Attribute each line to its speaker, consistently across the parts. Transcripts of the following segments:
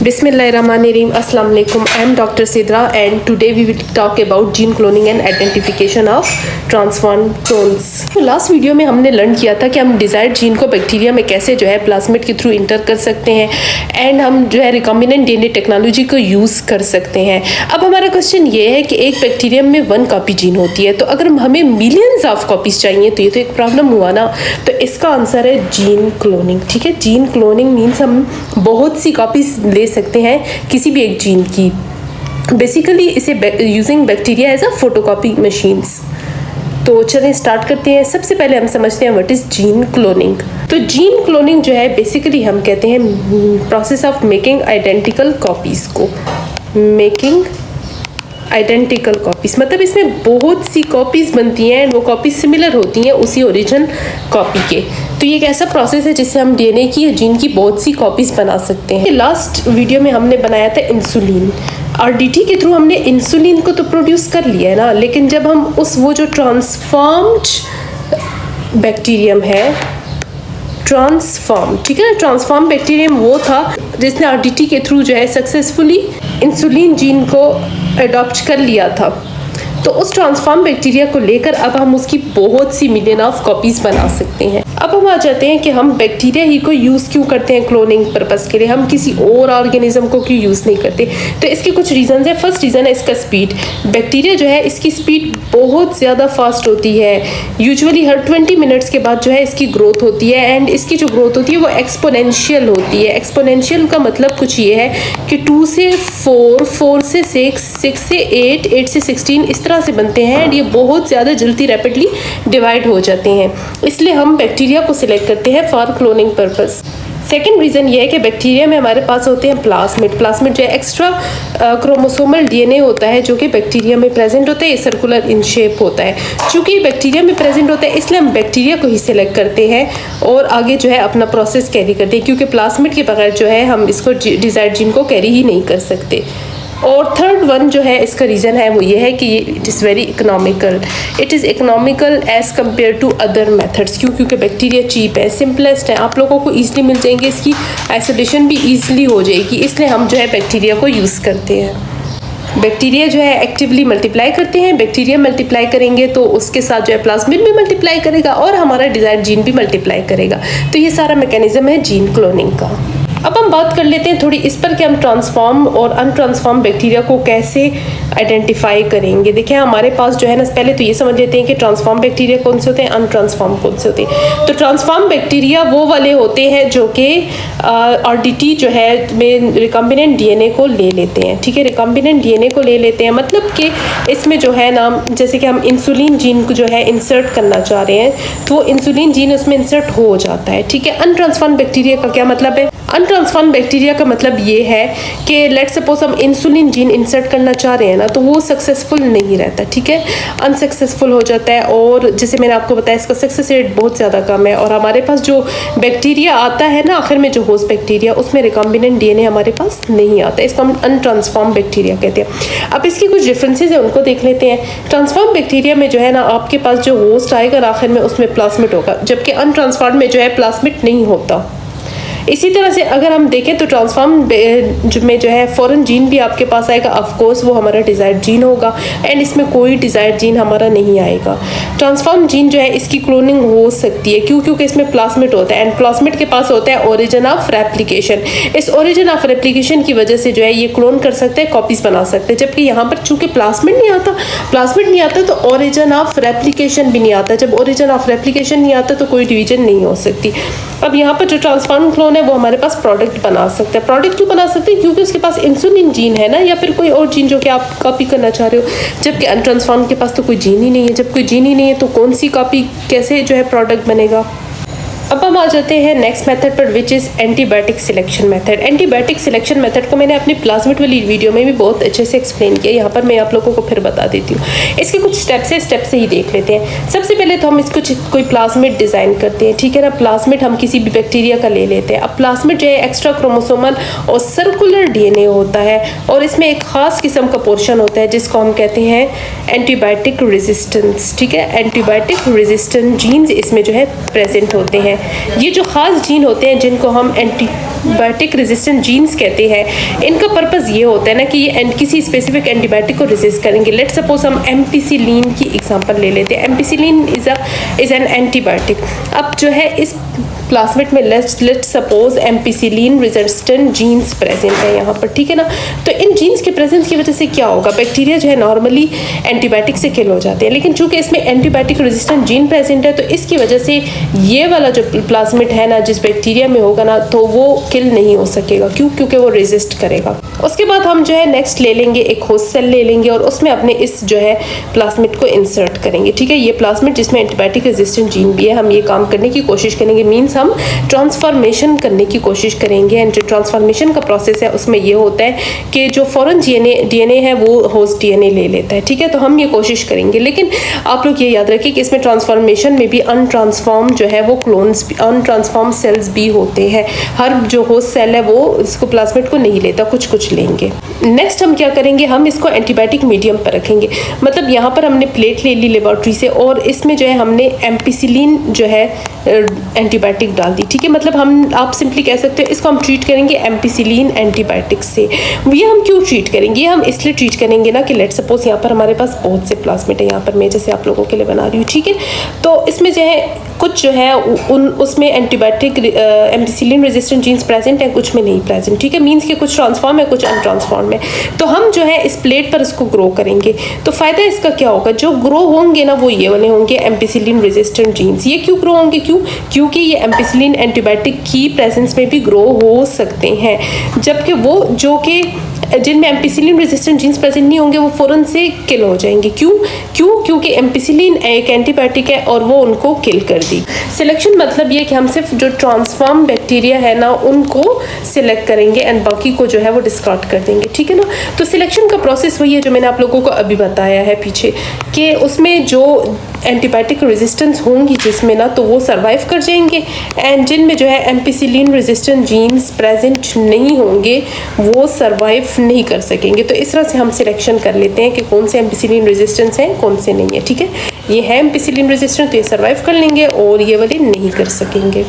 Speaker 1: Bismillahirrahmanirrahim. Assalamu alaikum. I am Dr. Sidra and today we will talk about gene cloning and identification of transformed clones. तो last video में हमने learn किया था कि हम desired gene को bacteria में कैसे जो है प्लाज्मिड के थ्रू इंटर कर सकते हैं एंड हम जो है रिकॉम्बिनेंट डीएनए टेक्नोलॉजी को यूज़ कर सकते हैं। अब हमारा क्वेश्चन ये है कि एक बैक्टीरियम में 1 कॉपी जीन होती है, तो अगर हमें मिलियंस ऑफ कॉपीज चाहिए तो ये तो एक प्रॉब्लम हुआ ना। तो इसका आंसर है जीन क्लोनिंग। ठीक है, जीन क्लोनिंग मीन्स हम बहुत सी कॉपीज ले सकते हैं किसी भी एक जीन की। बेसिकली इसे using bacteria as a photocopy machines. तो चलें स्टार्ट करते हैं। सबसे पहले हम समझते हैं व्हाट इज़ जीन क्लोनिंग। तो जीन क्लोनिंग जो है बेसिकली हम कहते हैं process of making identical copies को। मेकिंग आइडेंटिकल कॉपीज़ मतलब इसमें बहुत सी कॉपीज़ बनती हैं, वो कॉपीज़ सिमिलर होती हैं उसी ओरिजिनल कॉपी के। तो ये एक ऐसा प्रोसेस है जिससे हम डीएनए की या जीन की बहुत सी कॉपीज़ बना सकते हैं। लास्ट वीडियो में हमने बनाया था इंसुलिन। आरडीटी के थ्रू हमने इंसुलिन को तो प्रोड्यूस कर लिया है ना, लेकिन जब हम वो जो ट्रांसफॉर्म्ड बैक्टीरियम है, ट्रांसफॉर्म, ठीक है ना, ट्रांसफॉर्म बैक्टीरियम वो था जिसने आरडीटी के थ्रू जो है सक्सेसफुली इंसुलिन जीन को अडॉप्ट कर लिया था। तो उस ट्रांसफॉर्म बैक्टीरिया को लेकर अब हम उसकी बहुत सी मिलियन ऑफ कॉपीज़ बना सकते हैं। अब हम आ जाते हैं कि हम बैक्टीरिया ही को यूज़ क्यों करते हैं क्लोनिंग पर्पस के लिए, हम किसी और ऑर्गेनिज्म को क्यों यूज़ नहीं करते। तो इसके कुछ रीज़न है। फर्स्ट रीज़न है इसका स्पीड। बैक्टीरिया जो है इसकी स्पीड बहुत ज़्यादा फास्ट होती है। यूजुअली हर 20 मिनट्स के बाद जो है इसकी ग्रोथ होती है एंड इसकी जो ग्रोथ होती है वो एक्सपोनेंशियल होती है। एक्सपोनेंशियल का मतलब कुछ ये है कि 2 से 4, 4 से 6, 6 से 8, 8 से 16 इस तरह से बनते हैं एंड ये बहुत ज़्यादा जल्दी रैपिडली डिवाइड हो जाते हैं। इसलिए हम बैक्टीरिया को सिलेक्ट करते हैं for cloning purpose. Second reason ये है कि बैक्टीरिया में हमारे पास होते हैं प्लाज्मिड। प्लाज्मिड जो है एक्स्ट्रा क्रोमोसोमल डीएनए होता है जो कि बैक्टीरिया में प्रेजेंट होता है। ये सर्कुलर इन शेप होता है। चूँकि बैक्टीरिया में प्रेजेंट होता है इसलिए हम बैक्टीरिया को ही सिलेक्ट करते हैं और आगे जो है अपना प्रोसेस कैरी करते हैं, क्योंकि प्लाज्मिड के बगैर जो है हम इसको डिजायर्ड जीन को कैरी ही नहीं कर सकते। और थर्ड वन जो है इसका रीज़न है वो ये है कि it is very economical. It is economical as compare to other methods. क्यों? क्योंकि बैक्टीरिया चीप है, सिंपलेस्ट है, आप लोगों को ईजिली मिल जाएंगे, इसकी आइसोलेशन भी ईजिली हो जाएगी, इसलिए हम जो है बैक्टीरिया को यूज़ करते हैं। बैक्टीरिया जो है एक्टिवली मल्टीप्लाई करते हैं। बैक्टीरिया मल्टीप्लाई करेंगे तो उसके साथ जो है प्लाज्मिड भी मल्टीप्लाई करेगा और हमारा डिजायर्ड जीन भी मल्टीप्लाई करेगा। तो ये सारा मैकेनिज्म है जीन क्लोनिंग का। अब हम बात कर लेते हैं थोड़ी इस पर कि हम ट्रांसफॉर्म और अनट्रांसफॉर्म बैक्टीरिया को कैसे आइडेंटिफाई करेंगे। देखिए हमारे पास जो है ना, पहले तो ये समझ लेते हैं कि ट्रांसफॉर्म बैक्टीरिया कौन से होते हैं, अनट्रांसफॉर्म कौन से होते हैं। तो ट्रांसफॉर्म बैक्टीरिया वो वाले होते हैं जो कि आरडीटी जो है में रिकॉम्बिनेंट डीएनए को ले लेते हैं। ठीक है, रिकॉम्बिनेंट डीएनए को ले लेते हैं मतलब कि इसमें जो है ना, जैसे कि हम इंसुलिन जीन को जो है इंसर्ट करना चाह रहे हैं तो वो इंसुलिन जीन उसमें इंसर्ट हो जाता है। ठीक है, अनट्रांसफॉर्म बैक्टीरिया का क्या मतलब है? अनट्रांसफॉर्म बैक्टीरिया का मतलब ये है कि लेट्स सपोज हम इंसुलिन जीन इंसर्ट करना चाह रहे हैं ना, तो वो सक्सेसफुल नहीं रहता। ठीक है, अनसक्सेसफुल हो जाता है और जैसे मैंने आपको बताया इसका सक्सेस रेट बहुत ज़्यादा कम है। और हमारे पास जो बैक्टीरिया आता है ना आखिर में, जो होस्ट बैक्टीरिया, उसमें रिकॉम्बिनेंट डीएनए हमारे पास नहीं आता। इसको हम अनट्रांसफॉर्म बैक्टीरिया कहते हैं। अब इसकी कुछ डिफरेंसेस है उनको देख लेते हैं। ट्रांसफॉर्म बैक्टीरिया में जो है ना आपके पास जो होस्ट आएगा आखिर में उसमें प्लाज्मिड होगा, जबकि अनट्रांसफॉर्म में जो है प्लाज्मिड नहीं होता। इसी तरह से अगर हम देखें तो ट्रांसफॉर्म में जो है फॉरेन जीन भी आपके पास आएगा, ऑफकोर्स वो हमारा डिजायर्ड जीन होगा एंड इसमें कोई डिजायर्ड जीन हमारा नहीं आएगा। ट्रांसफॉर्म जीन जो है इसकी क्लोनिंग हो सकती है। क्यों? क्योंकि इसमें प्लाज्मिड होता है एंड प्लाज्मिड के पास होता है ओरिजिन ऑफ रेप्लिकेशन। इस ओरिजिन ऑफ रेप्लिकेशन की वजह से जो है ये क्लोन कर सकते हैं, कॉपीज बना सकते हैं। जबकि यहाँ पर चूंकि प्लाज्मिड नहीं आता तो ओरिजिन ऑफ रेप्लिकेशन भी नहीं आता। जब ओरिजिन ऑफ रेप्लिकेशन नहीं आता तो कोई डिवीजन नहीं हो सकती। अब यहाँ पर जो ट्रांसफॉर्म क्लोन है वो हमारे पास प्रोडक्ट बना सकते हैं। प्रोडक्ट क्यों बना सकते हैं? क्योंकि उसके पास इंसुलिन जीन है ना, या फिर कोई और जीन जो कि आप कॉपी करना चाह रहे हो। जबकि अनट्रांसफॉर्म के पास तो कोई जीन ही नहीं है। जब कोई जीन ही नहीं है तो कौन सी कॉपी कैसे जो है प्रोडक्ट बनेगा। अब हम आ जाते हैं नेक्स्ट मेथड पर, which is antibiotic selection method. Antibiotic selection method को मैंने अपनी प्लाज्मिड वाली वीडियो में भी बहुत अच्छे से एक्सप्लेन किया, यहाँ पर मैं आप लोगों को फिर बता देती हूँ। इसके कुछ स्टेप्स से ही देख लेते हैं। सबसे पहले तो हम इसको कोई प्लाज्मिड डिज़ाइन करते हैं। ठीक है ना, प्लाज्मिड हम किसी भी बैक्टीरिया का ले लेते हैं। अब प्लाज्मिड जो है एक्स्ट्रा क्रोमोसोमल और सर्कुलर डीएनए होता है और इसमें एक खास किस्म का पोर्शन होता है जिसको हम कहते हैं एंटीबायोटिक रेजिस्टेंस। ठीक है, एंटीबायोटिक रेजिस्टेंट जीन्स इसमें जो है प्रेजेंट होते हैं। हैं, ये जो ख़ास जीन होते हैं जिनको हम एंटीबायोटिक रेजिस्टेंट जीन्स कहते हैं, इनका पर्पज़ ये होता है ना कि ये किसी स्पेसिफिक एंटीबायोटिक को रेजिस्ट करेंगे। लेट्स सपोज हम एम्पिसिलिन की एग्जांपल ले लेते हैं। Ampicillin is an antibiotic. अब जो है इस प्लाज्मिड में let's suppose ampicillin resistant genes present है यहाँ पर, ठीक है ना। तो इन जीन्स के प्रेजेंस की वजह से क्या होगा, बैक्टीरिया जो है नॉर्मली एंटीबायोटिक से किल हो जाते हैं, लेकिन चूंकि इसमें एंटीबायोटिक रेजिस्टेंट जीन प्रेजेंट है तो इसकी वजह से ये वाला जो प्लाज्मिड है ना जिस बैक्टीरिया में होगा ना तो वो किल नहीं हो सकेगा। क्यों? क्योंकि वो रेजिस्ट करेगा। उसके बाद हम जो है नेक्स्ट ले लेंगे, एक होस्ट सेल ले लेंगे और उसमें अपने इस जो है प्लाज्मिड को इंसर्ट करेंगे, ठीक है। ये प्लाज्मिड जिसमें एंटीबायोटिक रेजिस्टेंट जीन भी है, हम ये काम करने की कोशिश करेंगे, मीन्स हम ट्रांसफॉर्मेशन करने की कोशिश करेंगे। एंड जो ट्रांसफॉर्मेशन का प्रोसेस है उसमें ये होता है कि जो फॉरेन डीएनए है वो होस्ट डीएनए ले लेता है, ठीक है। तो हम ये कोशिश करेंगे, लेकिन आप लोग ये याद रखिए कि इसमें ट्रांसफॉर्मेशन में भी अनट्रांसफॉर्म जो है वो क्लोन्स, अनट्रांसफॉर्म सेल्स भी होते हैं। हर जो होस्ट सेल है वो इसको प्लाज्मिड को नहीं लेता, कुछ कुछ लेंगे। नेक्स्ट हम क्या करेंगे, हम इसको एंटीबायोटिक मीडियम पर रखेंगे। मतलब यहाँ पर हमने प्लेट ले ली लेबोरेटरी से और इसमें जो है हमने एम्पिसिलिन जो है एंटीबायोटिक डाल दी, ठीक है। मतलब आप सिंपली कह सकते हो इसको हम ट्रीट करेंगे एम्पिसिलिन एंटीबायोटिक से। ये हम क्यों ट्रीट करेंगे, ये हम इसलिए ट्रीट करेंगे ना कि लेट सपोज यहाँ पर हमारे पास बहुत से प्लाज्मिड है, यहाँ पर मैं जैसे आप लोगों के लिए बना रही हूँ, ठीक है। तो इसमें जो है कुछ जो है उसमें antibiotic ampicillin resistant genes present है, कुछ में नहीं प्रेजेंट, ठीक है। मीन्स के कुछ ट्रांसफॉर्म है, कुछ अनट्रांसफॉर्म है। तो हम जो है इस प्लेट पर इसको ग्रो करेंगे। तो फ़ायदा इसका क्या होगा, जो ग्रो होंगे ना वो ये वाले होंगे एम्पिसिलिन रेजिस्टेंट जीन्स। ये क्यों ग्रो होंगे, क्योंकि ये एम्पिसिलिन एंटीबायोटिक की प्रेजेंस में भी ग्रो हो सकते हैं, जबकि वो जो कि जिनमें एम्पिसिलिन रेजिस्टेंट जीन्स प्रेजेंट नहीं होंगे वो फ़ौरन से किल हो जाएंगे। क्योंकि एम्पिसिलिन एक एंटीबायोटिक है और वो उनको किल कर दी। सिलेक्शन मतलब ये कि हम सिर्फ जो ट्रांसफॉर्म बैक्टीरिया है ना उनको सिलेक्ट करेंगे एंड बाकी को जो है वो डिस्कार्ड कर देंगे, ठीक है ना। तो सिलेक्शन का प्रोसेस वही है जो मैंने आप लोगों को अभी बताया है पीछे, कि उसमें जो एंटीबायोटिक रेजिस्टेंस होंगी जिसमें ना तो वो सर्वाइव कर जाएंगे, एंड जिनमें जो है एम्पिसिलिन रेजिस्टेंट जीन्स प्रेजेंट नहीं होंगे वो सर्वाइव नहीं कर सकेंगे। तो इस तरह से हम सिलेक्शन कर लेते हैं कि कौन से एम्पिसिलिन रेजिस्टेंस हैं, कौन से नहीं है, ठीक है। ये है एम्पिसिलिन रेजिस्टेंट तो ये सर्वाइव कर लेंगे और ये वाले नहीं कर सकेंगे।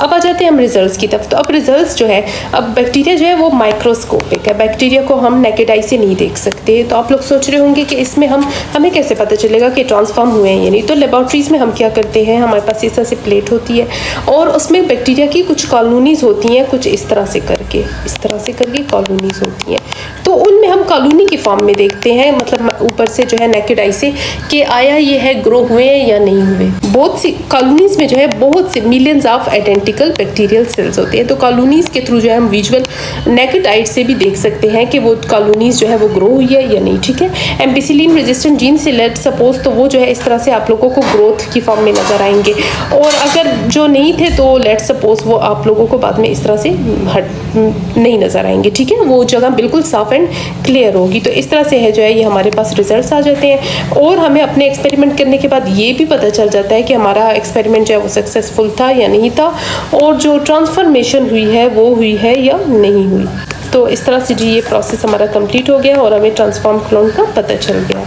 Speaker 1: अब आ जाते हैं हम रिजल्ट्स की तरफ। तो अब रिजल्ट्स जो है, अब बैक्टीरिया जो है वो माइक्रोस्कोपिक है, बैक्टीरिया को हम नेकेड आई से नहीं देख सकते। तो आप लोग सोच रहे होंगे कि इसमें हमें कैसे पता चलेगा कि ट्रांसफॉर्म हुए हैं या नहीं। तो लेबोरेटरीज़ में हम क्या करते हैं, हमारे पास इस तरह से प्लेट होती है और उसमें बैक्टीरिया की कुछ कॉलोनीज़ होती हैं, कुछ इस तरह से करके कॉलोनीज़ होती हैं। तो उनमें हम कॉलोनी की फॉर्म में देखते हैं, मतलब ऊपर से जो है नेकेड आई से, कि आया ये है ग्रो हुए हैं या नहीं हुए। बहुत सी कॉलोनीज़ में जो है बहुत से millions of identical bacterial cells होते हैं। तो कॉलोनीज़ के थ्रू जो है हम विजुअल नेकेड आई से भी देख सकते हैं कि वो कॉलोनीज़ जो है वो ग्रो हुई है या नहीं, ठीक है। एम्पिसिलिन रेजिस्टेंट जीन से लेट सपोज तो वो जो है इस तरह से आप लोगों को ग्रोथ की फॉर्म में नज़र आएंगे, और अगर जो नहीं थे तो लेट सपोज वो आप लोगों को बाद में इस तरह से नहीं नज़र आएंगे, ठीक है। वो जगह बिल्कुल साफ एंड क्लियर होगी। तो इस तरह से है जो है ये हमारे पास रिजल्ट्स आ जाते हैं, और हमें अपने एक्सपेरिमेंट करने के बाद ये भी पता चल जाता है कि हमारा एक्सपेरिमेंट जो है वो सक्सेसफुल था या नहीं था, और जो ट्रांसफॉर्मेशन हुई है वो हुई है या नहीं हुई। तो इस तरह से जी ये प्रोसेस हमारा कंप्लीट हो गया और हमें ट्रांसफॉर्म क्लोन का पता चल गया।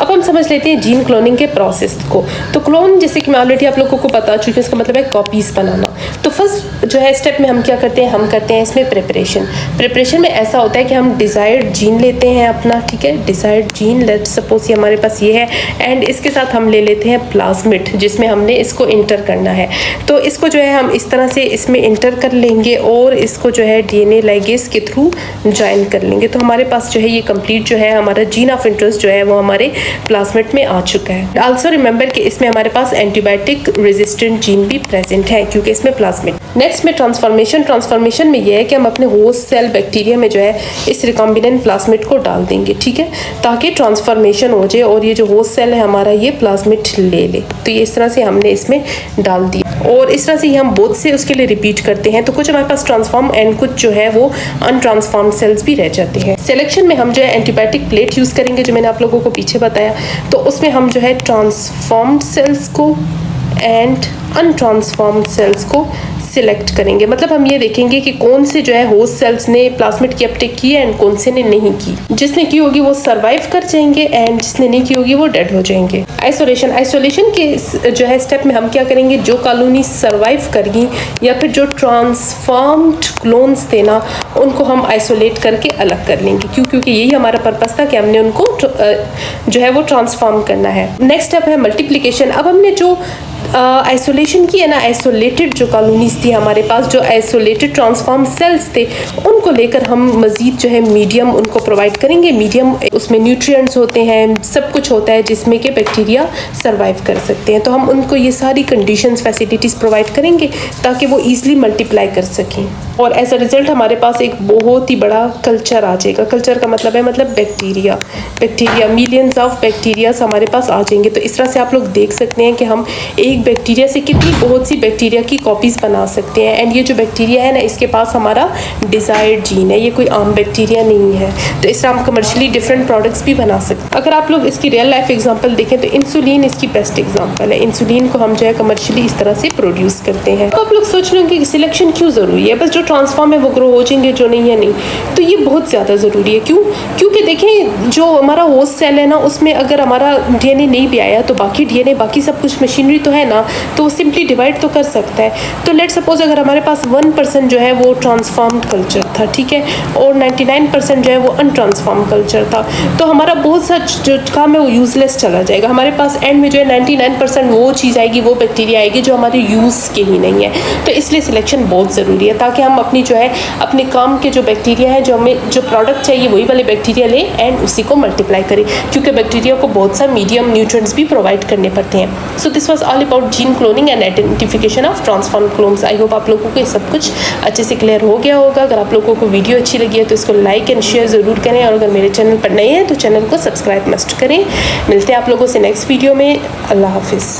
Speaker 1: अब हम समझ लेते हैं जीन क्लोनिंग के प्रोसेस को। तो क्लोन जैसे कि मैं ऑलरेडी आप लोगों को बता चुकी हूँ, इसका मतलब है कॉपीज़ बनाना। तो फर्स्ट जो है स्टेप में हम क्या करते हैं, हम करते हैं इसमें प्रिपरेशन में ऐसा होता है कि हम डिज़ायर्ड जीन लेते हैं अपना, ठीक है। डिज़ायर्ड जीन लेट सपोज ये हमारे पास ये है, एंड इसके साथ हम ले लेते हैं प्लाज्मिड जिसमें हमने इसको इंटर करना है। तो इसको जो है हम इस तरह से इसमें इंटर कर लेंगे और इसको जो है डीएनए लाइगेज के थ्रू ज्वाइन कर लेंगे। तो हमारे पास जो है ये कंप्लीट जो है हमारा जीन ऑफ इंटरेस्ट जो है वो हमारे प्लाज्मिड में आ चुका है। आल्सो रिमेंबर कि इसमें हमारे पास एंटीबायोटिक रेजिस्टेंट जीन भी प्रेजेंट है क्योंकि इसमें प्लाज्मिड। नेक्स्ट में ट्रांसफॉर्मेशन में ये है कि हम अपने होस्ट सेल बैक्टीरिया में जो है इस रिकॉम्बिनेंट प्लाज्मिड को डाल देंगे, ठीक है, ताकि ट्रांसफॉर्मेशन हो जाए और ये जो होस्ट सेल है हमारा ये प्लाज्मिड ले ले। तो ये इस तरह से हमने इसमें डाल दिया और इस तरह से हम बोथ से उसके लिए रिपीट करते हैं। तो कुछ हमारे पास ट्रांसफॉर्म एंड कुछ जो है वो अनट्रांसफॉर्म सेल्स भी रह जाते हैं। सिलेक्शन में हम जो है एंटीबायोटिक प्लेट यूज़ करेंगे जो मैंने आप लोगों को पीछे बताया। तो उसमें हम जो है ट्रांसफॉर्म्ड सेल्स को एंड अनट्रांसफॉर्म्ड सेल्स को सिलेक्ट करेंगे। मतलब हम ये देखेंगे कि कौन से जो है होस्ट सेल्स ने प्लाज्मिड की अपटेक की है एंड कौन से ने नहीं की। जिसने की होगी वो सरवाइव कर जाएंगे एंड जिसने नहीं की होगी वो डेड हो जाएंगे। आइसोलेशन के जो है स्टेप में हम क्या करेंगे, जो कॉलोनी सरवाइव करेगी या फिर जो ट्रांसफॉर्म्ड क्लोन्स थे ना, उनको हम आइसोलेट करके अलग कर लेंगे। क्योंकि यही हमारा पर्पस था कि हमने उनको जो है वो ट्रांसफॉर्म करना है। नेक्स्ट स्टेप है मल्टीप्लिकेशन। अब हमने जो आइसोलेशन की है ना, आइसोलेटेड जो कॉलोनीज थी हमारे पास, जो आइसोलेटेड ट्रांसफॉर्म सेल्स थे, उनको लेकर हम मज़ीद जो है मीडियम उनको प्रोवाइड करेंगे। मीडियम उसमें न्यूट्रिएंट्स होते हैं, सब कुछ होता है जिसमें कि बैक्टीरिया सर्वाइव कर सकते हैं। तो हम उनको ये सारी कंडीशंस फैसिलिटीज़ प्रोवाइड करेंगे ताकि वो ईजिली मल्टीप्लाई कर सकें और एज अ रिज़ल्ट हमारे पास एक बहुत ही बड़ा कल्चर आ जाएगा। कल्चर का मतलब है बैक्टीरिया मिलियंस ऑफ बैक्टीरियाज हमारे पास आ जाएंगे। तो इस तरह से आप लोग देख सकते हैं कि हम एक बैक्टीरिया से कितनी बहुत सी बैक्टीरिया की कॉपीज़ बना सकते हैं। एंड ये जो बैक्टीरिया है ना, इसके पास हमारा डिज़ायर्ड जीन है, ये कोई आम बैक्टीरिया नहीं है। तो इस तरह हम कमर्शियली डिफरेंट प्रोडक्ट्स भी बना सकते हैं। अगर आप लोग इसकी रियल लाइफ एग्जांपल देखें तो इंसुलिन इसकी बेस्ट एग्जांपल है। इंसुलिन को हम जो है कमर्शियली इस तरह से प्रोड्यूस करते हैं। तो आप लोग सोच रहे होंगे कि सिलेक्शन क्यों ज़रूरी है, बस जो ट्रांसफॉर्म है वो ग्रो हो जाएंगे, जो नहीं है नहीं। तो ये बहुत ज़्यादा ज़रूरी है। क्योंकि देखें जो हमारा होस्ट सेल है ना, उसमें अगर हमारा डीएनए नहीं भी आया तो बाकी डीएनए बाकी सब कुछ मशीनरी तो है ना, तो वो सिंपली डिवाइड तो कर सकता है। तो लेट सपोज अगर हमारे पास 1% जो है वो ट्रांसफॉर्म्ड कल्चर था, ठीक है, और 99% जो है वो अनट्रांसफॉर्म्ड कल्चर था, तो हमारा बहुत सा जो काम है वो यूजलेस चला जाएगा। हमारे पास एंड में जो है 99% वो चीज़ आएगी, वो बैक्टीरिया आएगी जो हमारे यूज़ के ही नहीं है। तो इसलिए सिलेक्शन बहुत ज़रूरी है ताकि हम अपनी जो है अपने काम के जो बैक्टीरिया है, जो हमें जो प्रोडक्ट चाहिए वही वाले बैक्टीरिया लें एंड उसी को मल्टीप्लाई करें। क्योंकि बैक्टीरिया को बहुत सा मीडियम न्यूट्रिएंट्स भी प्रोवाइड करने पड़ते हैं। So this was all about gene cloning and identification of transform clones. I hope आप लोगों को ये सब कुछ अच्छे से क्लियर हो गया होगा। अगर आप लोगों को वीडियो अच्छी लगी है तो इसको लाइक एंड शेयर ज़रूर करें, और अगर मेरे चैनल पर नए हैं तो चैनल को सब्सक्राइब मस्ट करें। मिलते हैं आप लोगों से नेक्स्ट वीडियो में। अल्लाह हाफिज़।